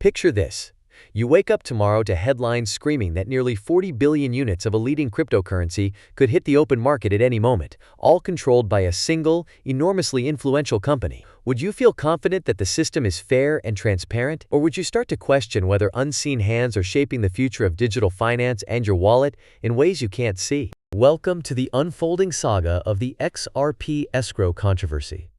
Picture this. You wake up tomorrow to headlines screaming that nearly 40 billion units of a leading cryptocurrency could hit the open market at any moment, all controlled by a single, enormously influential company. Would you feel confident that the system is fair and transparent, or would you start to question whether unseen hands are shaping the future of digital finance and your wallet in ways you can't see? Welcome to the unfolding saga of the XRP escrow controversy.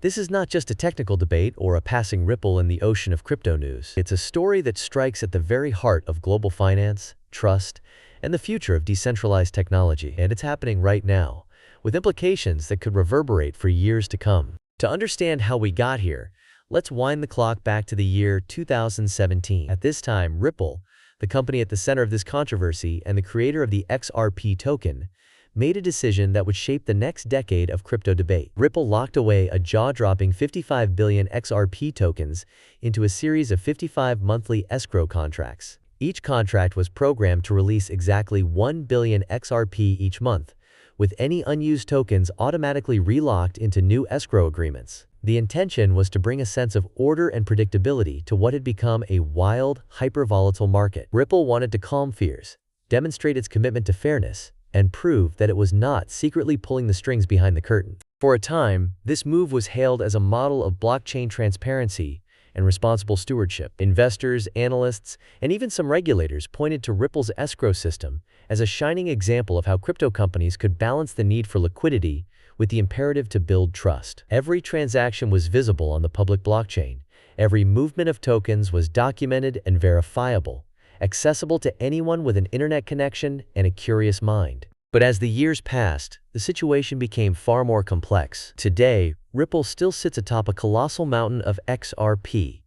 This is not just a technical debate or a passing ripple in the ocean of crypto news. It's a story that strikes at the very heart of global finance, trust, and the future of decentralized technology. And it's happening right now, with implications that could reverberate for years to come. To understand how we got here, let's wind the clock back to the year 2017. At this time, Ripple, the company at the center of this controversy and the creator of the XRP token, made a decision that would shape the next decade of crypto debate. Ripple locked away a jaw-dropping 55 billion XRP tokens into a series of 55 monthly escrow contracts. Each contract was programmed to release exactly 1 billion XRP each month, with any unused tokens automatically relocked into new escrow agreements. The intention was to bring a sense of order and predictability to what had become a wild, hyper-volatile market. Ripple wanted to calm fears, demonstrate its commitment to fairness, and prove that it was not secretly pulling the strings behind the curtain. For a time, this move was hailed as a model of blockchain transparency and responsible stewardship. Investors, analysts, and even some regulators pointed to Ripple's escrow system as a shining example of how crypto companies could balance the need for liquidity with the imperative to build trust. Every transaction was visible on the public blockchain. Every movement of tokens was documented and verifiable, accessible to anyone with an internet connection and a curious mind. But as the years passed, the situation became far more complex. Today, Ripple still sits atop a colossal mountain of XRP.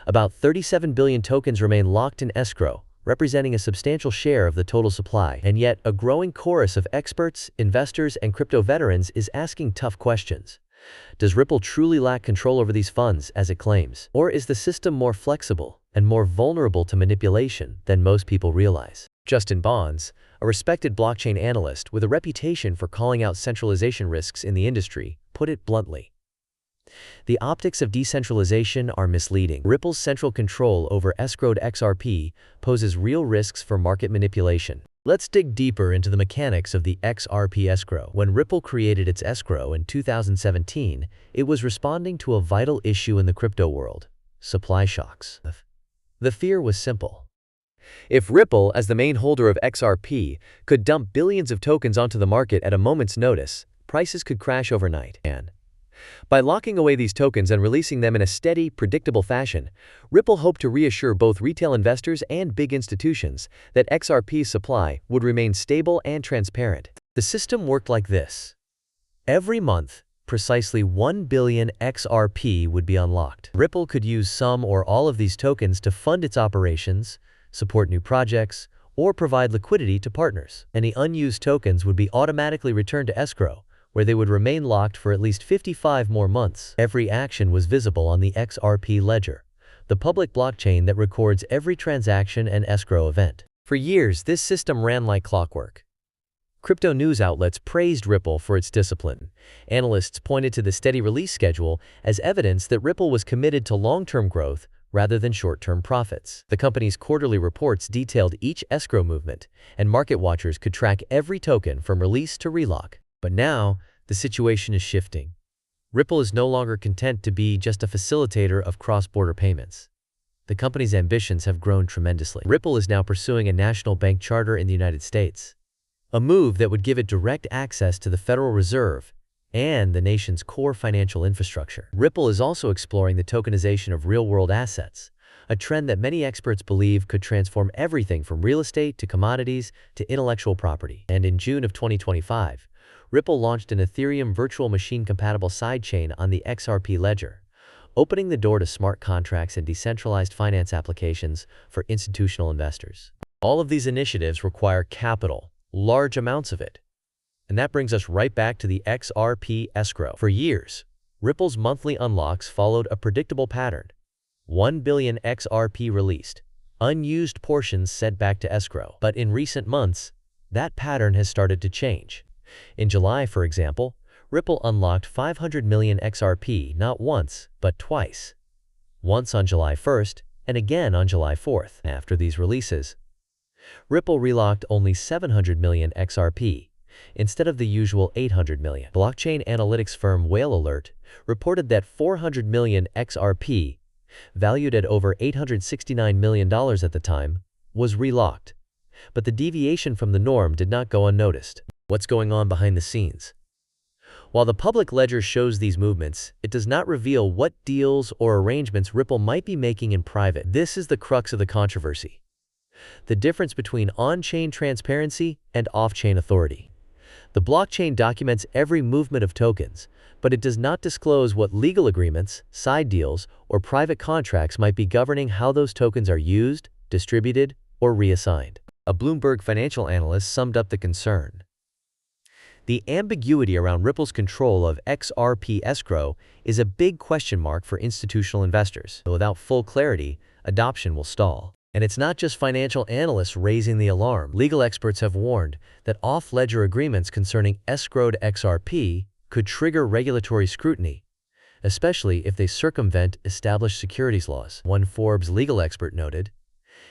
About 37 billion tokens remain locked in escrow, representing a substantial share of the total supply. And yet, a growing chorus of experts, investors, and crypto veterans is asking tough questions. Does Ripple truly lack control over these funds, as it claims? Or is the system more flexible and more vulnerable to manipulation than most people realize? Justin Bonds, a respected blockchain analyst with a reputation for calling out centralization risks in the industry, put it bluntly. The optics of decentralization are misleading. Ripple's central control over escrowed XRP poses real risks for market manipulation. Let's dig deeper into the mechanics of the XRP escrow. When Ripple created its escrow in 2017, it was responding to a vital issue in the crypto world: supply shocks. The fear was simple. If Ripple, as the main holder of XRP, could dump billions of tokens onto the market at a moment's notice, prices could crash overnight. And by locking away these tokens and releasing them in a steady, predictable fashion, Ripple hoped to reassure both retail investors and big institutions that XRP's supply would remain stable and transparent. The system worked like this. Every month, precisely 1 billion XRP would be unlocked. Ripple could use some or all of these tokens to fund its operations, support new projects, or provide liquidity to partners. Any unused tokens would be automatically returned to escrow, where they would remain locked for at least 55 more months. Every action was visible on the XRP ledger, the public blockchain that records every transaction and escrow event. For years, this system ran like clockwork. Crypto news outlets praised Ripple for its discipline. Analysts pointed to the steady release schedule as evidence that Ripple was committed to long-term growth rather than short-term profits. The company's quarterly reports detailed each escrow movement, and market watchers could track every token from release to relock. But now, the situation is shifting. Ripple is no longer content to be just a facilitator of cross-border payments. The company's ambitions have grown tremendously. Ripple is now pursuing a national bank charter in the United States, a move that would give it direct access to the Federal Reserve and the nation's core financial infrastructure. Ripple is also exploring the tokenization of real-world assets, a trend that many experts believe could transform everything from real estate to commodities to intellectual property. And in June of 2025, Ripple launched an Ethereum virtual machine-compatible sidechain on the XRP ledger, opening the door to smart contracts and decentralized finance applications for institutional investors. All of these initiatives require capital, large amounts of it. And that brings us right back to the XRP escrow. For years, Ripple's monthly unlocks followed a predictable pattern. 1 billion XRP released, unused portions sent back to escrow. But in recent months, that pattern has started to change. In July, for example, Ripple unlocked 500 million XRP not once, but twice. Once on July 1st and again on July 4th. After these releases, Ripple relocked only 700 million XRP, instead of the usual 800 million. Blockchain analytics firm Whale Alert reported that 400 million XRP, valued at over $869 million at the time, was relocked. But the deviation from the norm did not go unnoticed. What's going on behind the scenes? While the public ledger shows these movements, it does not reveal what deals or arrangements Ripple might be making in private. This is the crux of the controversy: the difference between on-chain transparency and off-chain authority. The blockchain documents every movement of tokens, but it does not disclose what legal agreements, side deals, or private contracts might be governing how those tokens are used, distributed, or reassigned. A Bloomberg financial analyst summed up the concern: the ambiguity around Ripple's control of XRP escrow is a big question mark for institutional investors. Without full clarity, adoption will stall. And it's not just financial analysts raising the alarm. Legal experts have warned that off-ledger agreements concerning escrowed XRP could trigger regulatory scrutiny, especially if they circumvent established securities laws. One Forbes legal expert noted,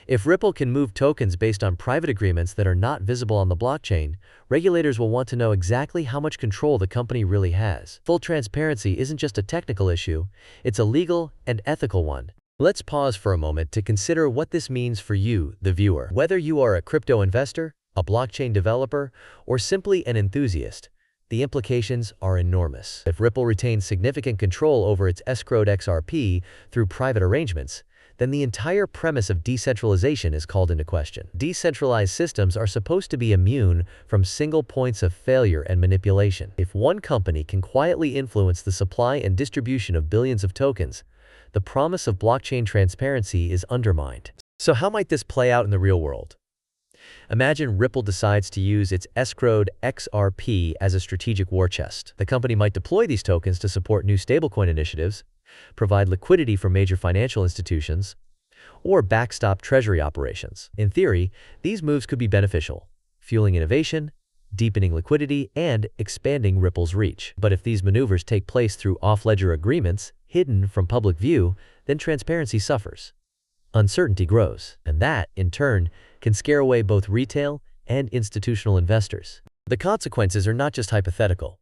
if Ripple can move tokens based on private agreements that are not visible on the blockchain, regulators will want to know exactly how much control the company really has. Full transparency isn't just a technical issue, it's a legal and ethical one. Let's pause for a moment to consider what this means for you, the viewer. Whether you are a crypto investor, a blockchain developer, or simply an enthusiast, the implications are enormous. If Ripple retains significant control over its escrowed XRP through private arrangements, then the entire premise of decentralization is called into question. Decentralized systems are supposed to be immune from single points of failure and manipulation. If one company can quietly influence the supply and distribution of billions of tokens, the promise of blockchain transparency is undermined. So how might this play out in the real world? Imagine Ripple decides to use its escrowed XRP as a strategic war chest. The company might deploy these tokens to support new stablecoin initiatives, provide liquidity for major financial institutions, or backstop treasury operations. In theory, these moves could be beneficial, fueling innovation, deepening liquidity, and expanding Ripple's reach. But if these maneuvers take place through off-ledger agreements, hidden from public view, then transparency suffers. Uncertainty grows, and that, in turn, can scare away both retail and institutional investors. The consequences are not just hypothetical.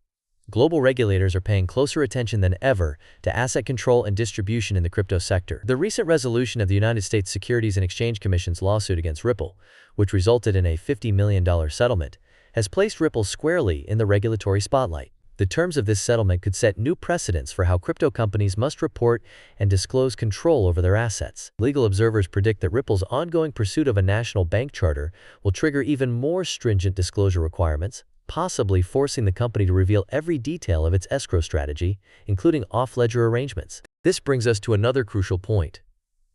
Global regulators are paying closer attention than ever to asset control and distribution in the crypto sector. The recent resolution of the United States Securities and Exchange Commission's lawsuit against Ripple, which resulted in a $50 million settlement, has placed Ripple squarely in the regulatory spotlight. The terms of this settlement could set new precedents for how crypto companies must report and disclose control over their assets. Legal observers predict that Ripple's ongoing pursuit of a national bank charter will trigger even more stringent disclosure requirements, possibly forcing the company to reveal every detail of its escrow strategy, including off-ledger arrangements. This brings us to another crucial point.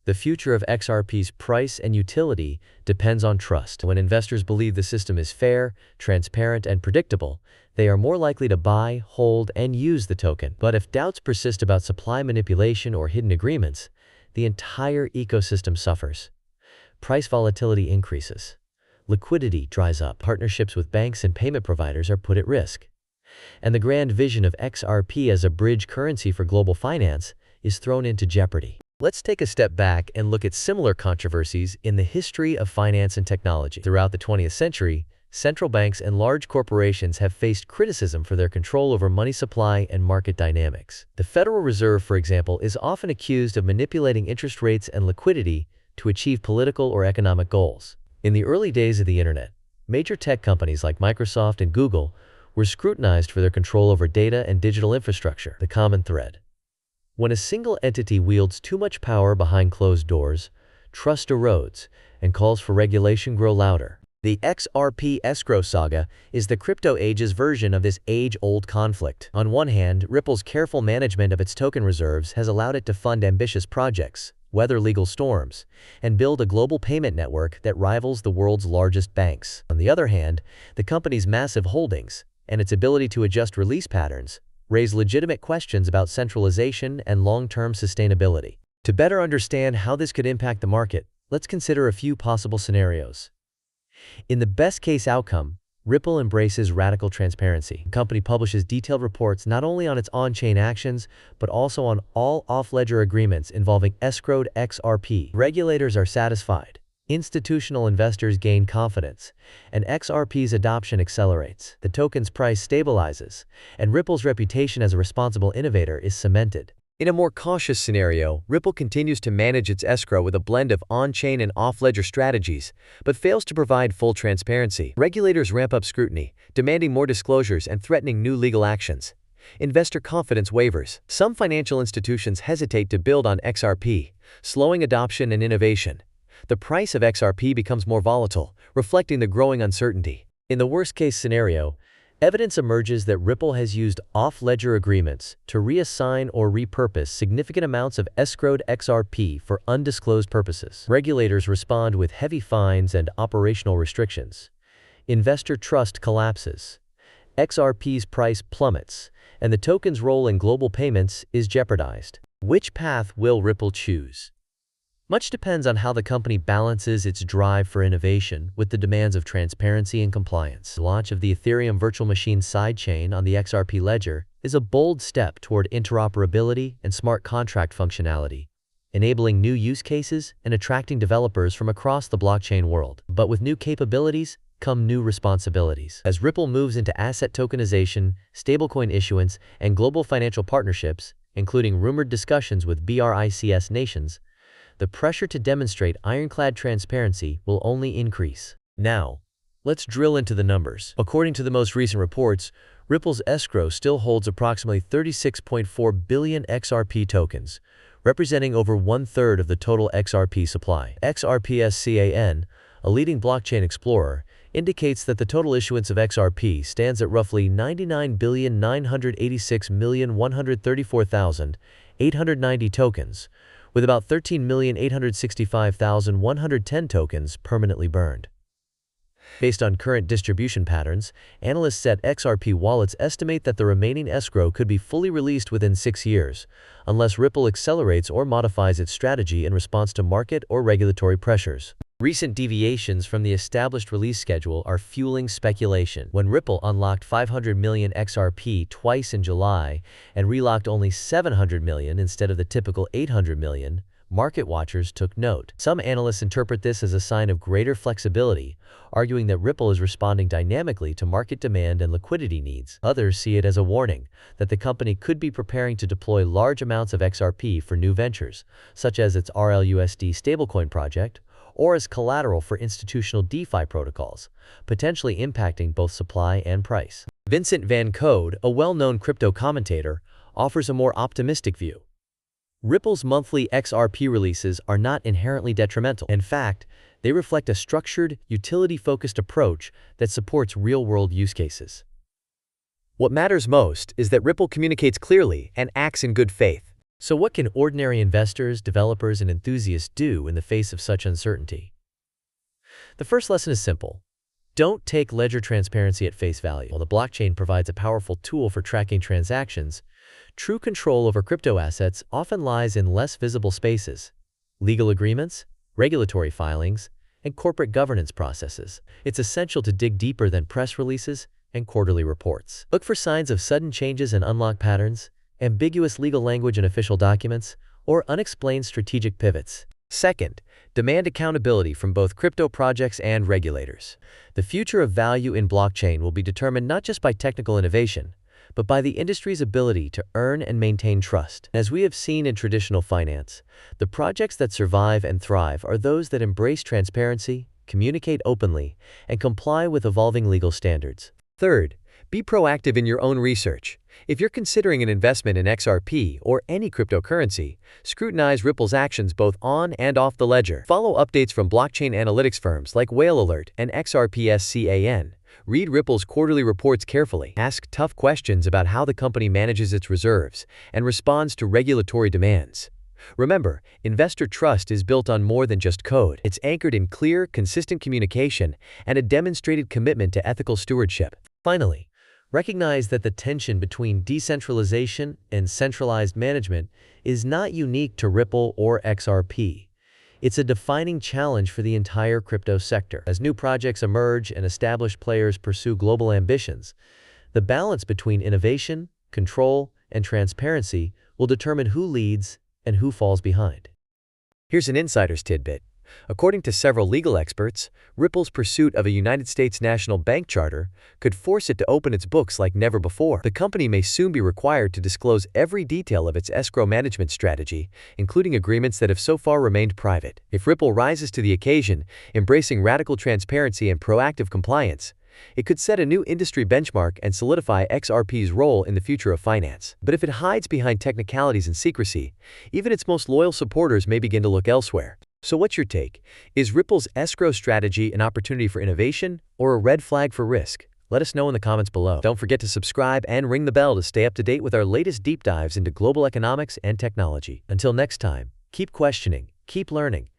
The future of XRP's price and utility depends on trust. When investors believe the system is fair, transparent, and predictable, they are more likely to buy, hold, and use the token. But if doubts persist about supply manipulation or hidden agreements, the entire ecosystem suffers. Price volatility increases. Liquidity dries up. Partnerships with banks and payment providers are put at risk. And the grand vision of XRP as a bridge currency for global finance is thrown into jeopardy. Let's take a step back and look at similar controversies in the history of finance and technology. Throughout the 20th century, central banks and large corporations have faced criticism for their control over money supply and market dynamics. The Federal Reserve, for example, is often accused of manipulating interest rates and liquidity to achieve political or economic goals. In the early days of the internet, major tech companies like Microsoft and Google were scrutinized for their control over data and digital infrastructure. The common thread: when a single entity wields too much power behind closed doors, trust erodes, and calls for regulation grow louder. The XRP escrow saga is the crypto age's version of this age-old conflict. On one hand, Ripple's careful management of its token reserves has allowed it to fund ambitious projects, weather legal storms, and build a global payment network that rivals the world's largest banks. On the other hand, the company's massive holdings and its ability to adjust release patterns raise legitimate questions about centralization and long-term sustainability. To better understand how this could impact the market, let's consider a few possible scenarios. In the best-case outcome, Ripple embraces radical transparency. The company publishes detailed reports not only on its on-chain actions, but also on all off-ledger agreements involving escrowed XRP. Regulators are satisfied. Institutional investors gain confidence, and XRP's adoption accelerates. The token's price stabilizes, and Ripple's reputation as a responsible innovator is cemented. In a more cautious scenario, Ripple continues to manage its escrow with a blend of on-chain and off-ledger strategies, but fails to provide full transparency. Regulators ramp up scrutiny, demanding more disclosures and threatening new legal actions. Investor confidence wavers. Some financial institutions hesitate to build on XRP, slowing adoption and innovation. The price of XRP becomes more volatile, reflecting the growing uncertainty. In the worst-case scenario, evidence emerges that Ripple has used off-ledger agreements to reassign or repurpose significant amounts of escrowed XRP for undisclosed purposes. Regulators respond with heavy fines and operational restrictions. Investor trust collapses. XRP's price plummets, and the token's role in global payments is jeopardized. Which path will Ripple choose? Much depends on how the company balances its drive for innovation with the demands of transparency and compliance. The launch of the Ethereum virtual machine sidechain on the XRP ledger is a bold step toward interoperability and smart contract functionality, enabling new use cases and attracting developers from across the blockchain world. But with new capabilities come new responsibilities. As Ripple moves into asset tokenization, stablecoin issuance, and global financial partnerships, including rumored discussions with BRICS nations, the pressure to demonstrate ironclad transparency will only increase. Now, let's drill into the numbers. According to the most recent reports, Ripple's escrow still holds approximately 36.4 billion XRP tokens, representing over one-third of the total XRP supply. XRPSCAN, a leading blockchain explorer, indicates that the total issuance of XRP stands at roughly 99,986,134,890 tokens, with about 13,865,110 tokens permanently burned. Based on current distribution patterns, analysts at XRP Wallets estimate that the remaining escrow could be fully released within 6 years, unless Ripple accelerates or modifies its strategy in response to market or regulatory pressures. Recent deviations from the established release schedule are fueling speculation. When Ripple unlocked 500 million XRP twice in July and relocked only 700 million instead of the typical 800 million, market watchers took note. Some analysts interpret this as a sign of greater flexibility, arguing that Ripple is responding dynamically to market demand and liquidity needs. Others see it as a warning that the company could be preparing to deploy large amounts of XRP for new ventures, such as its RLUSD stablecoin project, or as collateral for institutional DeFi protocols, potentially impacting both supply and price. Vincent Van Code, a well-known crypto commentator, offers a more optimistic view. Ripple's monthly XRP releases are not inherently detrimental. In fact, they reflect a structured, utility-focused approach that supports real-world use cases. What matters most is that Ripple communicates clearly and acts in good faith. So what can ordinary investors, developers, and enthusiasts do in the face of such uncertainty? The first lesson is simple. Don't take ledger transparency at face value. While the blockchain provides a powerful tool for tracking transactions, true control over crypto assets often lies in less visible spaces: legal agreements, regulatory filings, and corporate governance processes. It's essential to dig deeper than press releases and quarterly reports. Look for signs of sudden changes in unlock patterns, ambiguous legal language in official documents, or unexplained strategic pivots. Second, demand accountability from both crypto projects and regulators. The future of value in blockchain will be determined not just by technical innovation, but by the industry's ability to earn and maintain trust. As we have seen in traditional finance, the projects that survive and thrive are those that embrace transparency, communicate openly, and comply with evolving legal standards. Third, be proactive in your own research. If you're considering an investment in XRP or any cryptocurrency, scrutinize Ripple's actions both on and off the ledger. Follow updates from blockchain analytics firms like Whale Alert and XRPSCAN. Read Ripple's quarterly reports carefully. Ask tough questions about how the company manages its reserves and responds to regulatory demands. Remember, investor trust is built on more than just code. It's anchored in clear, consistent communication and a demonstrated commitment to ethical stewardship. Finally, recognize that the tension between decentralization and centralized management is not unique to Ripple or XRP. It's a defining challenge for the entire crypto sector. As new projects emerge and established players pursue global ambitions, the balance between innovation, control, and transparency will determine who leads and who falls behind. Here's an insider's tidbit. According to several legal experts, Ripple's pursuit of a United States national bank charter could force it to open its books like never before. The company may soon be required to disclose every detail of its escrow management strategy, including agreements that have so far remained private. If Ripple rises to the occasion, embracing radical transparency and proactive compliance, it could set a new industry benchmark and solidify XRP's role in the future of finance. But if it hides behind technicalities and secrecy, even its most loyal supporters may begin to look elsewhere. So what's your take? Is Ripple's escrow strategy an opportunity for innovation or a red flag for risk? Let us know in the comments below. Don't forget to subscribe and ring the bell to stay up to date with our latest deep dives into global economics and technology. Until next time, keep questioning, keep learning,